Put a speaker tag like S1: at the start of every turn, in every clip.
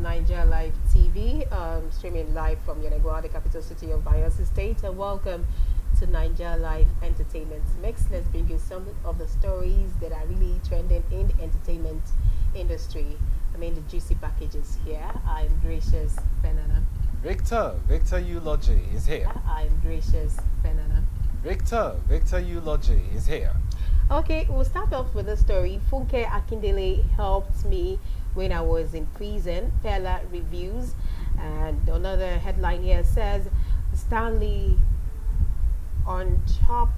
S1: Naija Live TV, streaming live from Yenagoa, the capital city of Bayelsa State, and welcome to Naija Live Entertainment Mix. Let's bring you some of the stories that are really trending in the entertainment industry. I mean, the juicy packages here. I'm Gracious Fenana.
S2: Victor Eulogy is here.
S1: I'm Gracious Fenana.
S2: Victor Eulogy is here.
S1: Okay, we'll start off with the story. Funke Akindele helped me when I was in prison. PELLER reviews. And another headline here says, Stanley ONTOP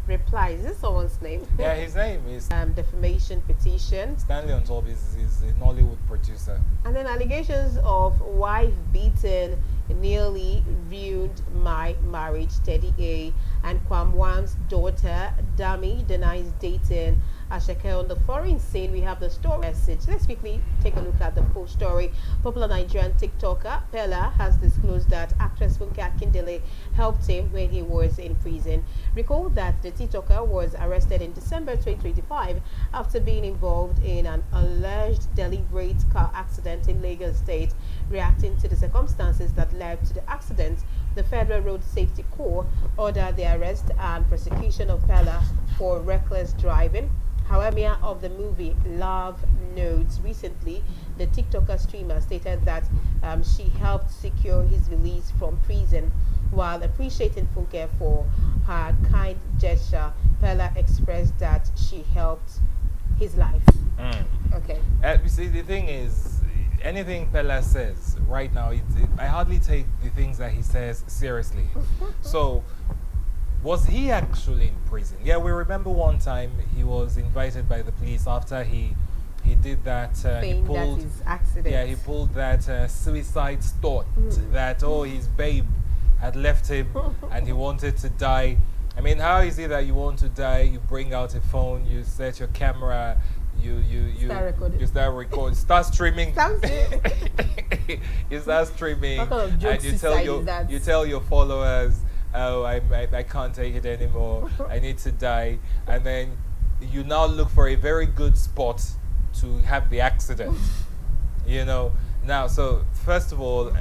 S1: replies. Is this someone's name?
S2: Yeah, his name is
S1: defamation petition.
S2: Stanley ONTOP is a Nollywood producer.
S1: And then allegations of wife beaten nearly ruined my marriage. Teddy A. And Kwamwan's daughter DAMI denies dating ASAKE. On the foreign scene, we have the story message. Let's quickly take a look at the full story. Popular Nigerian TikToker PELLER has disclosed that actress Funke Akindele helped him when he was in prison. Recall that the TikToker was arrested in December 2025 after being involved in an alleged deliberate car accident in Lagos State. Reacting to the circumstances that led to the accident, the Federal Road Safety Corps ordered the arrest and prosecution of PELLER for reckless driving. However, of the movie Love Notes, recently the TikToker streamer stated that she helped secure his release from prison. While appreciating Funke for her kind gesture, PELLER expressed that she helped his life. Okay.
S2: You see, the thing is, anything PELLER says right now, I hardly take the things that he says seriously. So, was he actually in prison? Yeah, we remember one time he was invited by the police after he did that. He pulled
S1: that his accident.
S2: Yeah, he pulled that suicide stunt that his babe had left him and he wanted to die. I mean, how is it that you want to die? You bring out a phone, you set your camera, you start recording, start streaming. You start streaming, and you tell your followers, oh, I can't take it anymore, I need to die. And then you now look for a very good spot to have the accident. You know, now, so first of all,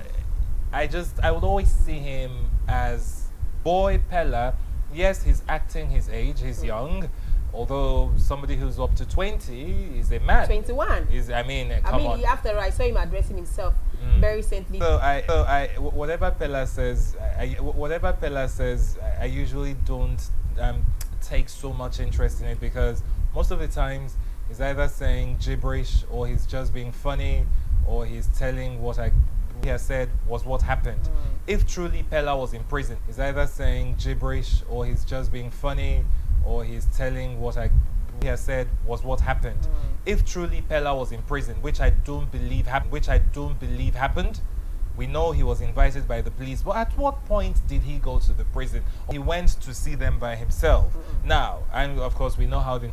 S2: I would always see him as boy PELLER. Yes, he's acting his age, he's young. Although somebody who's up to 20 is a man.
S1: 21.
S2: I mean,
S1: after I saw him addressing himself very recently.
S2: So whatever PELLER says, I usually don't take so much interest in it, because most of the times he's either saying gibberish, or he's just being funny, or he's telling what he has said was what happened. If truly PELLER was in prison, he's either saying gibberish, or he's just being funny, or he's telling what he has said was what happened. If truly PELLER was in prison, which I don't believe happened, we know he was invited by the police, but at what point did he go to the prison? He went to see them by himself. Now, and of course we know how the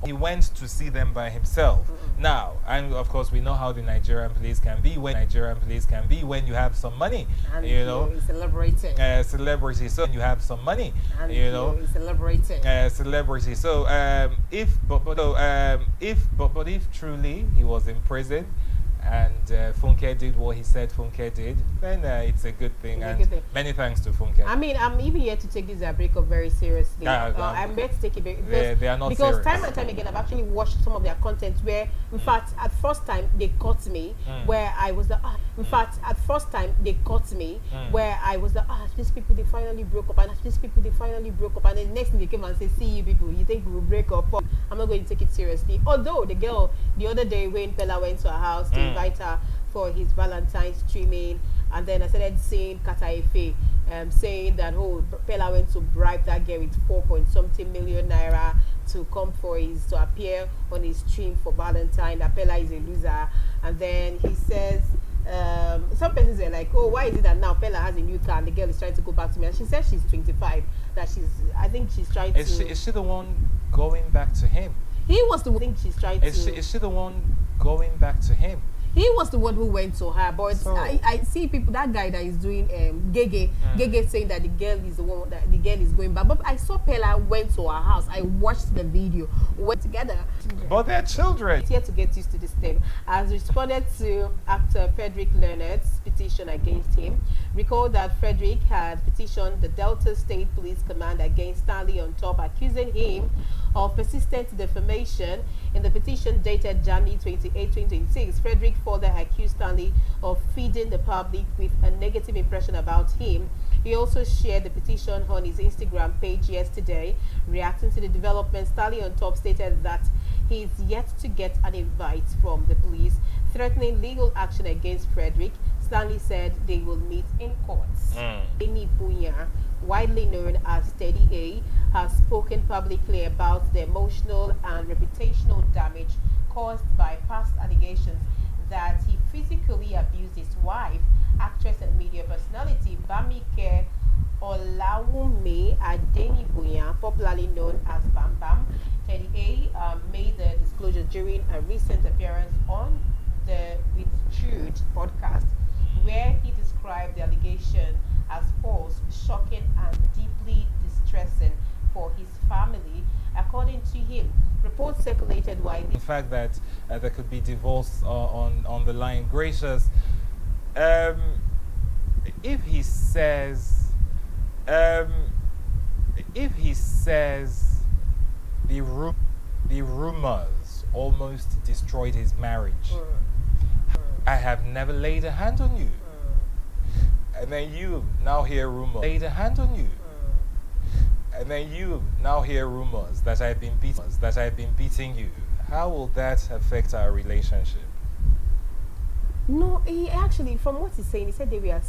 S2: Nigerian police can be when you have some money,
S1: and
S2: you know,
S1: celebrating.
S2: Celebrity. So you have some money,
S1: and
S2: you know,
S1: celebrating.
S2: Celebrity. So if truly he was in prison, and Funke did what he said Funke did, then it's a good thing. Many thanks to Funke.
S1: I mean, I'm even here to take this breakup very seriously. I'm here to take it very
S2: they are not
S1: because
S2: serious.
S1: Time and time again, I've actually watched some of their content where, in fact, at first time they caught me where I was these people they finally broke up, and then the next thing they came and said, see you people, you think we will break up? I'm not going to take it seriously. Although the girl the other day when PELLER went to her house to invite her for his Valentine's streaming, and then I started seeing Kata Efe saying that Pella went to bribe that girl with 4 point something million naira to come to appear on his stream for Valentine. That Pella is a loser, and then he says. Some persons are like, oh, why is it that now Pella has a new car and the girl is trying to go back to me? And she says she's 25. That I think she's trying to.
S2: Is she the one going back to him?
S1: He was the one. I think she's trying to.
S2: Is she the one going back to him?
S1: He was the one who went to her, but
S2: So,
S1: I see people. That guy that is doing Gege saying that the girl is the one that the girl is going back. But I saw Pella went to her house. I watched the video. Went together.
S2: but they're children.
S1: It's here to get used to this thing. Has responded to actor Frederick Leonard's petition against him. Recall that Frederick had petitioned the Delta State Police Command against Stanley ONTOP, accusing him of persistent defamation. In the petition dated January 28, 2026, Frederick further accused Stanley of feeding the public with a negative impression about him. He also shared the petition on his Instagram page yesterday. Reacting to the development, Stanley ONTOP stated that he is yet to get an invite from the police, threatening legal action against Frederick. Stanley said they will meet in courts. Amy Bunya, widely known as Teddy A, has spoken publicly about the emotional and reputational damage caused by past allegations that he physically abused his wife, actress and media personality Bamike Olawunmi Adenibunya, popularly known as Bam Bam. Teddy A made the disclosure during a recent appearance on the With Jude podcast, where he described the allegation as false, shocking, and deeply distressing for his family. According to him, reports circulated widely.
S2: The fact that there could be divorce on the line. Gracious, if he says the rumors almost destroyed his marriage. I have never laid a hand on you. And then you now hear rumors. Laid a hand on you. And then you now hear rumors that I've been beating you. How will that affect our relationship?
S1: No, he actually, from what he's saying, he said they were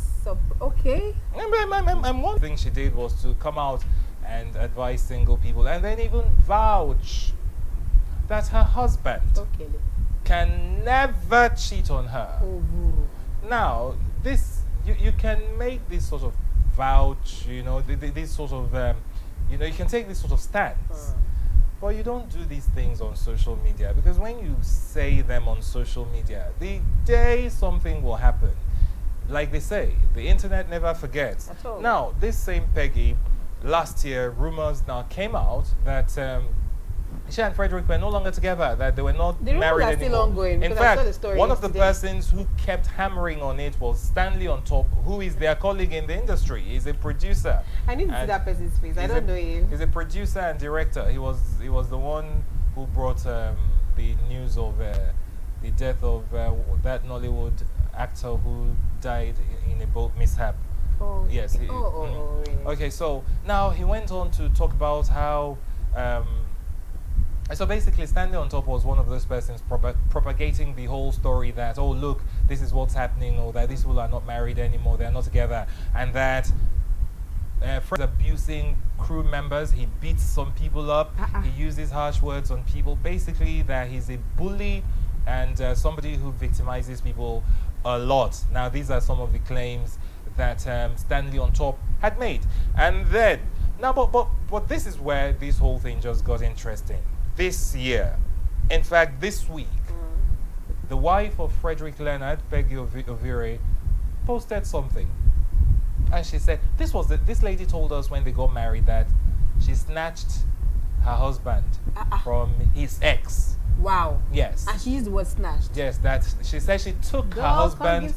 S1: okay.
S2: And one thing she did was to come out and advise single people, and then even vouch that her husband can never cheat on her. Now, this you can make this sort of vouch, this sort of, you can take this sort of stance. But you don't do these things on social media, because when you say them on social media, the day something will happen, like they say, the internet never forgets.
S1: At all.
S2: Now, this same Peggy, last year, rumors now came out that she and Frederick were no longer together, that they were not married anymore.
S1: Still ongoing.
S2: In fact, one of the persons who kept hammering on it was Stanley ONTOP, who is their colleague in the industry. He's a producer.
S1: I need to see that person's face. I don't know him.
S2: He's a producer and director. He was the one who brought the news of the death of that Nollywood actor who died in a boat mishap.
S1: Oh.
S2: Yes.
S1: Really?
S2: Okay, so now he went on to talk about how so basically Stanley ONTOP was one of those persons propagating the whole story that, oh look, this is what's happening, or that these people are not married anymore, they're not together, and that Fred is abusing crew members, he beats some people up, he uses harsh words on people, basically that he's a bully and somebody who victimizes people a lot. Now these are some of the claims that Stanley ONTOP had made. And then, now but this is where this whole thing just got interesting. This year, in fact this week, the wife of Frederick Leonard, Peggy Ovire, posted something. And she said, this lady told us when they got married that she snatched her husband from his ex.
S1: Wow.
S2: Yes.
S1: And she used the word snatched.
S2: Yes, that she said she took her husband.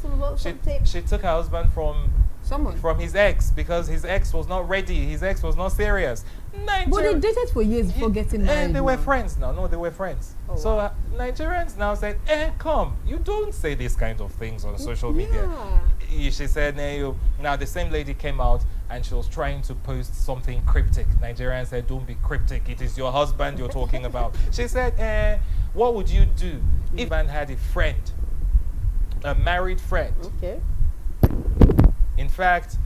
S2: She took her husband from his ex, because his ex was not ready. His ex was not serious.
S1: But they dated for years before getting married.
S2: And they were friends now. No, they were friends.
S1: Oh,
S2: so
S1: wow.
S2: Nigerians now said, come, you don't say these kinds of things on social media. She said, now the same lady came out and she was trying to post something cryptic. Nigerians said, don't be cryptic. It is your husband you're talking about. She said, what would you do if man had a friend, a married friend?
S1: Okay.
S2: In fact,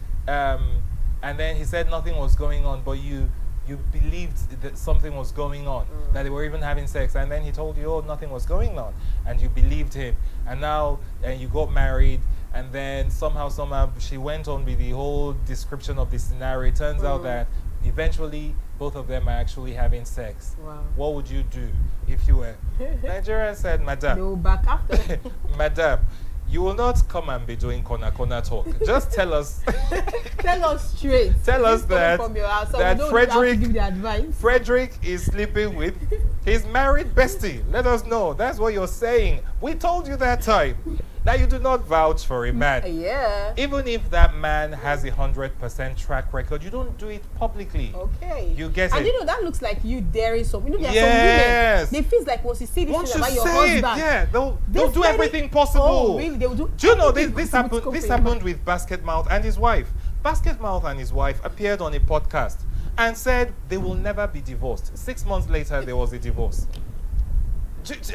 S2: and then he said nothing was going on, but you believed that something was going on, that they were even having sex, and then he told you, oh, nothing was going on, and you believed him, and now you got married, and then somehow she went on with the whole description of the scenario. It turns out that eventually both of them are actually having sex.
S1: Wow.
S2: What would you do if you were? Nigeria said, Madam,
S1: No back after.
S2: Madam, you will not come and be doing corner talk. Just tell us.
S1: Tell us straight.
S2: Tell us that,
S1: from your house, so
S2: that
S1: we don't have to give the advice.
S2: Frederick is sleeping with his married bestie. Let us know. That's what you're saying. We told you that time. Now you do not vouch for a man.
S1: Yeah.
S2: Even if that man has 100% track record, you don't do it publicly.
S1: Okay.
S2: You get
S1: and
S2: it.
S1: you know, that looks like you daring some. You know, there are
S2: Yes.
S1: some women. They feel like once you see this
S2: Once
S1: thing
S2: you
S1: about your
S2: say it,
S1: husband,
S2: yeah, they'll do everything possible.
S1: Oh, really? They will do.
S2: Do you know
S1: everything
S2: this
S1: possible
S2: happened?
S1: to
S2: This
S1: cope with
S2: happened with Basket Mouth and his wife. Basket Mouth and his wife appeared on a podcast and said they will never be divorced. 6 months later, there was a divorce.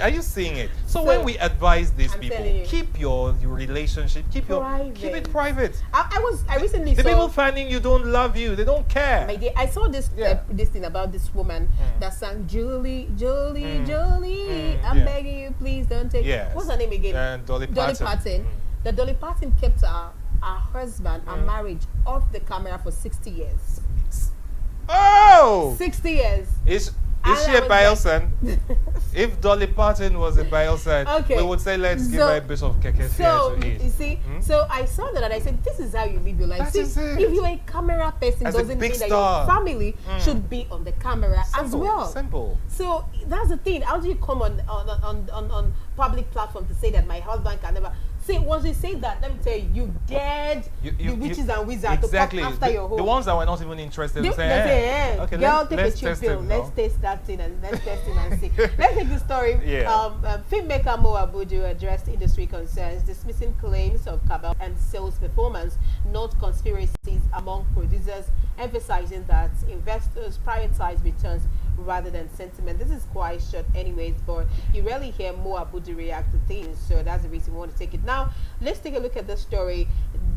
S2: Are you seeing it? So when we advise these
S1: I'm
S2: people,
S1: telling you.
S2: keep your relationship, keep
S1: Private.
S2: it private.
S1: I recently
S2: The
S1: saw.
S2: people finding you don't love you, they don't care.
S1: My dear, I saw this
S2: Yeah.
S1: this thing about this woman that sang Julie, Julie, I'm
S2: yeah.
S1: begging you, please don't take.
S2: Yes.
S1: What's her name again?
S2: Dolly Parton.
S1: That Dolly Parton kept her husband and marriage off the camera for 60 years.
S2: Oh!
S1: 60 years.
S2: Is
S1: And
S2: she
S1: I
S2: a
S1: was
S2: Biosan? If Dolly Parton was a Biosan,
S1: Okay.
S2: we would say let's give
S1: So-
S2: her a bit of keke
S1: So
S2: to eat.
S1: you see, so I saw that and I said, this is how you live your life.
S2: That
S1: See,
S2: is it.
S1: if you're a camera person,
S2: As a
S1: doesn't
S2: big
S1: mean that
S2: star.
S1: your family should be on the camera as
S2: Simple,
S1: well.
S2: simple.
S1: So that's the thing. How do you come on public platform to say that my husband can never? See, once you say that, let me tell you, you dared the witches and wizards
S2: exactly.
S1: to come after your home.
S2: The ones that were not even interested
S1: They
S2: will say,
S1: say,
S2: "Eh, okay,
S1: girl,
S2: let's
S1: take a
S2: test
S1: chill pill.
S2: it
S1: Let's
S2: now."
S1: taste that thing and let's test it and see. Let's take the story.
S2: Yeah.
S1: Filmmaker Mo Abudu addressed industry concerns, dismissing claims of cabal and sales performance, not conspiracies among producers, emphasizing that investors prioritize returns rather than sentiment. This is quite short anyways, but you rarely hear Mo Abudu react to things, so that's the reason we want to take it. Now, let's take a look at the story.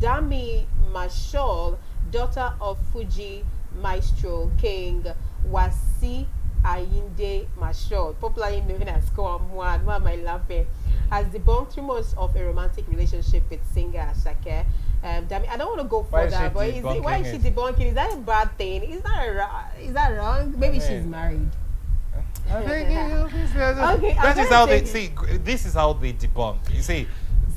S1: Dami Mashal, daughter of Fuji maestro King Wasi Ayinde Mashal, popularly known as Kwamwan, why am I laughing, has debunked rumors of a romantic relationship with singer ASAKE. Dami, I don't want to go
S2: Why is
S1: further,
S2: she
S1: but why is she
S2: debunking
S1: debunking? Is that a bad thing? Is that wrong? Maybe she's married.
S2: I think
S1: Okay,
S2: that
S1: I'm
S2: is how they
S1: gonna
S2: see. This is how they debunk. You see,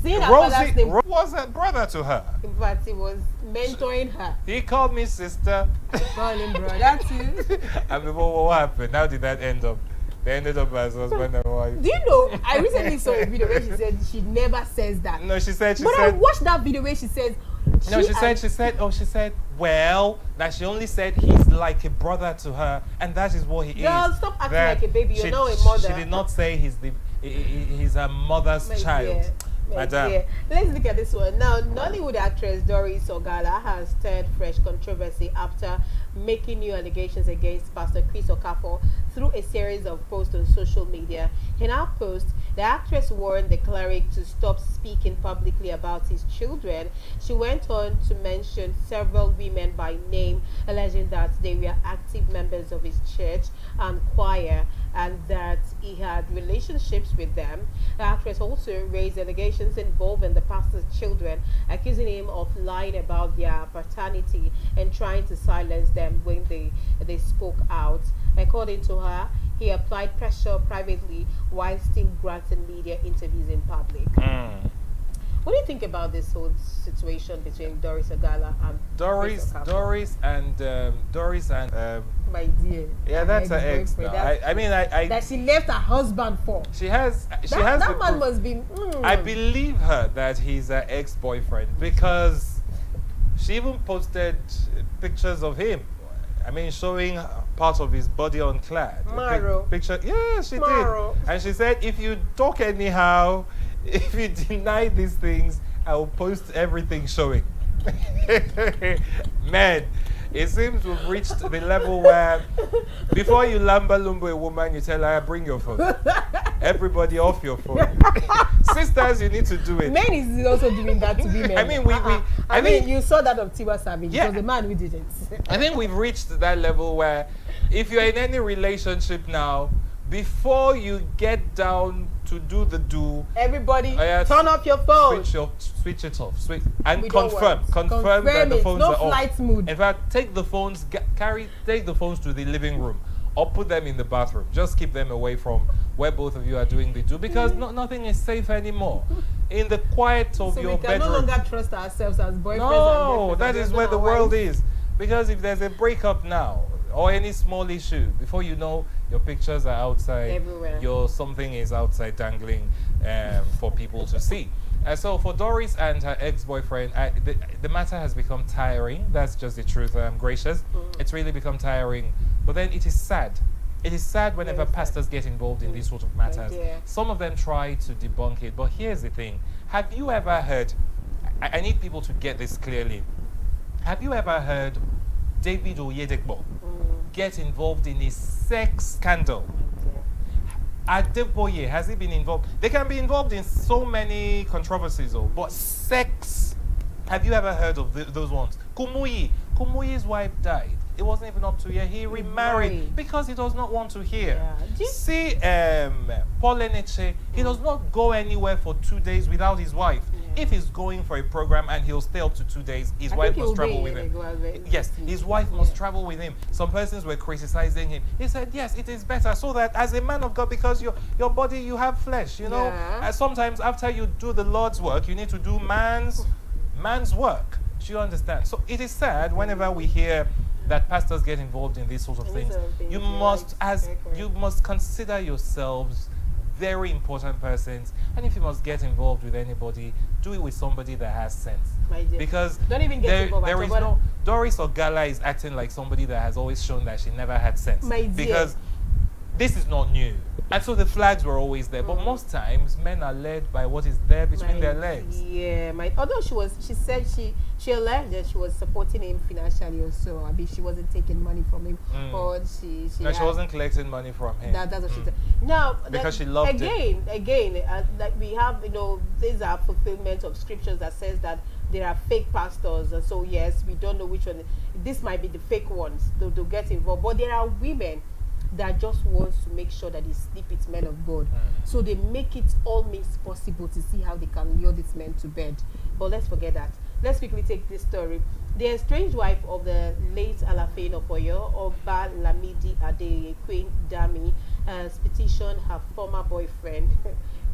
S1: Seeing her father's name,
S2: Rose was a brother to her.
S1: in fact, he was mentoring her.
S2: He called me sister.
S1: Call him brother too.
S2: And before what happened? How did that end up? They ended up as husband and wife.
S1: Do you know? I recently saw a video where she said she never says that.
S2: No, she said.
S1: But I watched that video where she says.
S2: She said, well, that she only said he's like a brother to her, and that is what he is.
S1: Girl, stop acting
S2: That
S1: like a baby. You're
S2: she-
S1: not a mother.
S2: She did not say he's her mother's
S1: My
S2: child.
S1: dear, my
S2: Madam.
S1: dear. Let's look at this one. Now, Nollywood actress Doris Ogala has stirred fresh controversy after making new allegations against Pastor Chris Okafor through a series of posts on social media. In her post, the actress warned the cleric to stop speaking publicly about his children. She went on to mention several women by name, alleging that they were active members of his church and choir, and that he had relationships with them. The actress also raised allegations involving the pastor's children, accusing him of lying about their paternity and trying to silence them when they spoke out. According to her, he applied pressure privately while still granting media interviews in public. What do you think about this whole situation between Doris Ogala and Chris Okafor?
S2: Doris and
S1: My dear.
S2: yeah, that's her
S1: Ex
S2: ex. Now.
S1: boyfriend.
S2: I mean,
S1: That she left her husband for.
S2: she has
S1: That
S2: the
S1: man
S2: proof.
S1: must be.
S2: I believe her that he's her ex-boyfriend because she even posted pictures of him. I mean, showing part of his body unclad.
S1: Maro.
S2: Picture. Yeah, she
S1: Maro.
S2: did. And she said, if you talk anyhow, if you deny these things, I will post everything showing. Man, It seems we've reached the level where before you lamba lumbo a woman, you tell her, bring your phone. Everybody off your phone. Sisters, you need to do it.
S3: Men is also doing that to women.
S2: I mean,
S3: I mean, you saw that of Tiwa Savage.
S2: Yeah.
S3: It was the man who did it.
S2: I think we've reached that level where if you're in any relationship now, before you get down to do the do,
S3: everybody turn off your phone.
S2: Switch it off. And
S3: We don't
S2: confirm
S3: want.
S2: that the
S3: it.
S2: phones
S3: No
S2: are off.
S3: flight mode.
S2: In fact, take the phones to the living room or put them in the bathroom. Just keep them away from where both of you are doing the do, because nothing is safe anymore. In the quiet of your
S3: we can
S2: bedroom.
S3: no longer trust ourselves as boyfriends.
S2: No,
S3: and
S2: that is where the world is. Because if there's a breakup now or any small issue, before you know, your pictures are outside.
S3: Everywhere.
S2: Your something is outside dangling for people to see. So for Doris and her ex-boyfriend, the matter has become tiring. That's just the truth. I'm gracious. It's really become tiring. But then it is sad. It is sad whenever pastors get involved in these sort of matters. Some of them try to debunk it. But here's the thing. Have you ever heard, I need people to get this clearly. Have you ever heard David Oyedepo get involved in a sex scandal? Adeboye, has he been involved? They can be involved in so many controversies, but sex, have you ever heard of those ones? Kumuyi's wife died. It wasn't even up to a year. He remarried because he does not want to hear. See, Paul Eneche, he does not go anywhere for 2 days without his wife. If he's going for a program and he'll stay up to 2 days, his wife must travel with him. Yes, his wife must travel with him. Some persons were criticizing him. He said, yes, it is better so that as a man of God, because your body, you have flesh, you know. Sometimes after you do the Lord's work, you need to do man's work. Do you understand? So it is sad whenever we hear that pastors get involved in these sorts of things. You must consider yourselves very important persons, and if you must get involved with anybody, do it with somebody that has sense. Because
S3: don't even get involved.
S2: There is no Doris Ogala is acting like somebody that has always shown that she never had sense. Because this is not new. And so the flags were always there. But most times men are led by what is there between their legs.
S3: Although she said she alleged that she was supporting him financially or so. I mean, she wasn't taking money from him. Or she
S2: wasn't collecting money from him.
S3: That's what she said. Now,
S2: because she loved him.
S3: Again, like we have, these are fulfillment of scriptures that says that there are fake pastors, and so yes, we don't know which one. This might be the fake ones to get involved, but there are women that just wants to make sure that they sleep with men of God. So they make it all means possible to see how they can lure these men to bed. But let's forget that. Let's quickly take this story. The estranged wife of the late Alafin of Oyo, Oba Lamidi Ade Queen Dami, has petitioned her former boyfriend,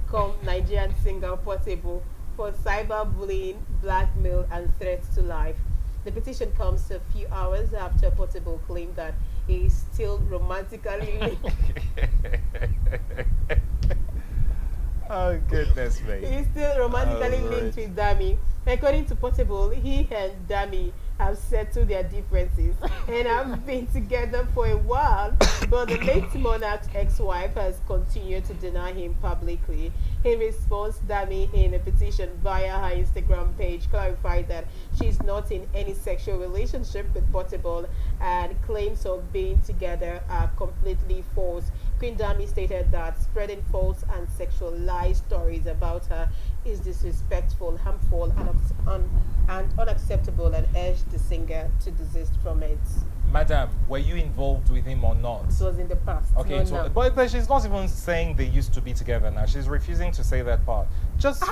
S3: come Nigerian singer Portable, for cyberbullying, blackmail, and threats to life. The petition comes a few hours after Portable claimed that he is still romantically linked.
S2: Oh, goodness me.
S3: He is still romantically linked with Dami. According to Portable, he and Dami have settled their differences and have been together for a while, but the late monarch's ex-wife has continued to deny him publicly. In response, Dami, in a petition via her Instagram page, clarified that she's not in any sexual relationship with Portable and claims of being together are completely false. Queen Dami stated that spreading false and sexualized stories about her is disrespectful, harmful, and unacceptable, and urged the singer to desist from it.
S2: Madam, were you involved with him or not?
S3: It was in the past.
S2: Okay, but she's not even saying they used to be together now. She's refusing to say that part. Just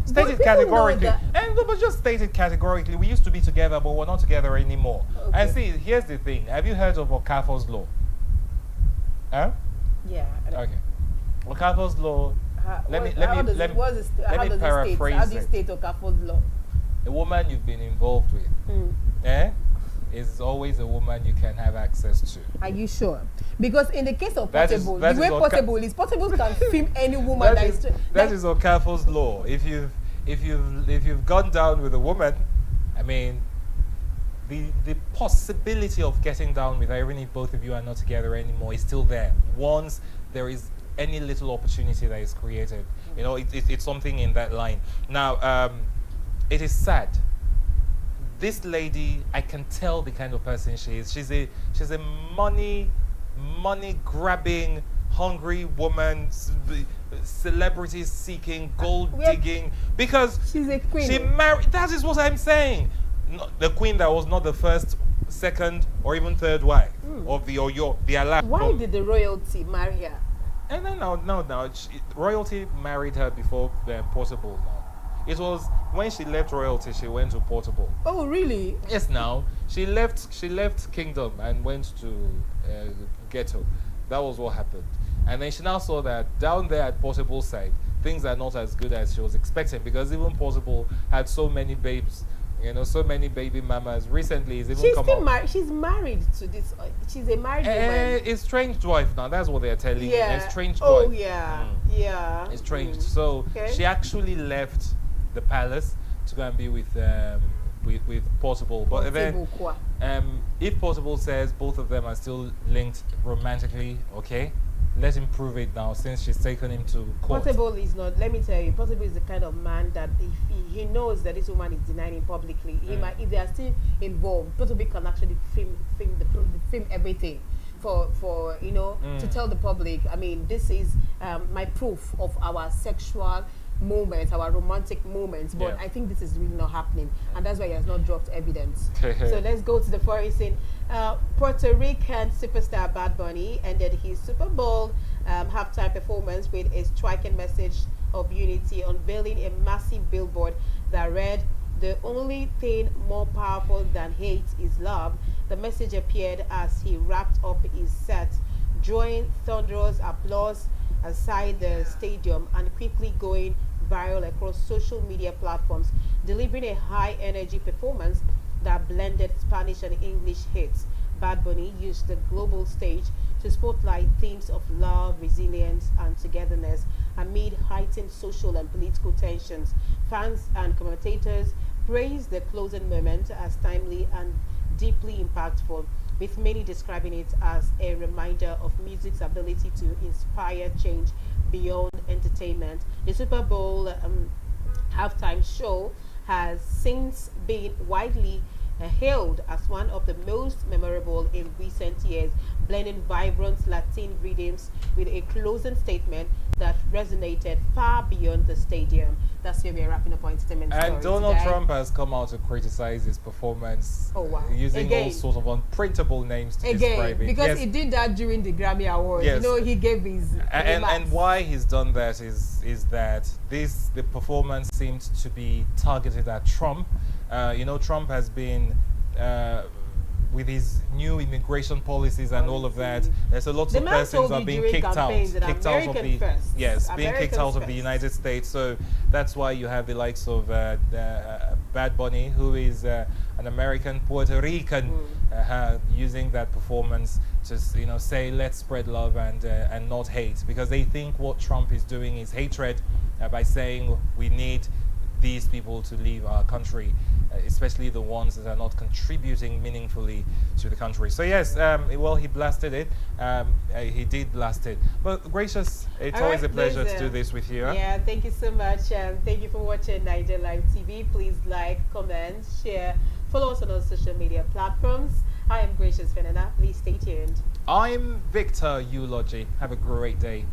S2: state it categorically. But just state it categorically. We used to be together, but we're not together anymore.
S3: Okay.
S2: And see, here's the thing. Have you heard of Okafor's law? Huh?
S3: Yeah.
S2: Okay. Okafor's law. Let me paraphrase
S3: How do you state Okafor's law?
S2: A woman you've been involved with, is always a woman you can have access to.
S3: Are you sure? Because in the case of Portable, the way Portable can film any woman
S2: that is Okafor's law. If you've gone down with a woman, I mean, the possibility of getting down with her, even if both of you are not together anymore, is still there. Once there is any little opportunity that is created, it's something in that line. Now, it is sad this lady, I can tell the kind of person she is. She's a money grabbing, hungry woman, celebrity seeking, gold digging. Because
S3: she's a queen.
S2: She married. That is what I'm saying. The queen that was not the first, second, or even third wife of the alliance.
S3: Why did the royalty marry her?
S2: No. Royalty married her before Portable. Now, it was when she left royalty, she went to Portable.
S3: Oh, really?
S2: Yes. Now she left Kingdom and went to Ghetto. That was what happened. And then she now saw that down there at Portable side, things are not as good as she was expecting, because even Portable had so many babes. So many baby mamas. Recently, he's even come out.
S3: She's married to this. She's a married woman.
S2: Estranged wife now. That's what they're telling me. Estranged wife.
S3: Oh, yeah. Yeah.
S2: Estranged. So she actually left the palace to go and be with Portable. But then, if Portable says both of them are still linked romantically, okay, let him prove it now, since she's taken him to court.
S3: Portable is not, let me tell you, Portable is the kind of man that if he knows that this woman is denying him publicly, he might, if they are still involved, Portable can actually film everything for to tell the public, I mean, this is my proof of our sexual moments, our romantic moments, but I think this is really not happening, and that's why he has not dropped evidence. So let's go to the foreign scene. Puerto Rican superstar Bad Bunny ended his Super Bowl halftime performance with a striking message of unity, unveiling a massive billboard that read, "The only thing more powerful than hate is love." The message appeared as he wrapped up his set, drawing thunderous applause outside the stadium and quickly going viral across social media platforms, delivering a high-energy performance that blended Spanish and English hits. Bad Bunny used the global stage to spotlight themes of love, resilience, and togetherness amid heightened social and political tensions. Fans and commentators praised the closing moment as timely and deeply impactful, with many describing it as a reminder of music's ability to inspire change beyond entertainment. The Super Bowl halftime show has since been widely hailed as one of the most memorable in recent years, blending vibrant Latin rhythms with a closing statement that resonated far beyond the stadium. That's where we are wrapping up our entertainment story
S2: And Donald
S3: today.
S2: Trump has come out to criticize his performance, using all sorts of unprintable names to describe it.
S3: Because he did that during the Grammy Awards.
S2: Yes.
S3: He gave his
S2: and why he's done that is that the performance seemed to be targeted at Trump. Trump has been with his new immigration policies and all of that. There's a lot of persons that are being kicked out of the United States. So that's why you have the likes of Bad Bunny, who is an American Puerto Rican, using that performance to say let's spread love and not hate, because they think what Trump is doing is hatred by saying we need these people to leave our country, especially the ones that are not contributing meaningfully to the country. So yes, he blasted it. He did blast it. But Gracious, it's always a pleasure to do this with you.
S3: Yeah, thank you so much. Thank you for watching Naija Live TV. Please like, comment, share, follow us on our social media platforms. I am Gracious Fenana. Please stay tuned.
S2: I'm Victor Eulogy. Have a great day.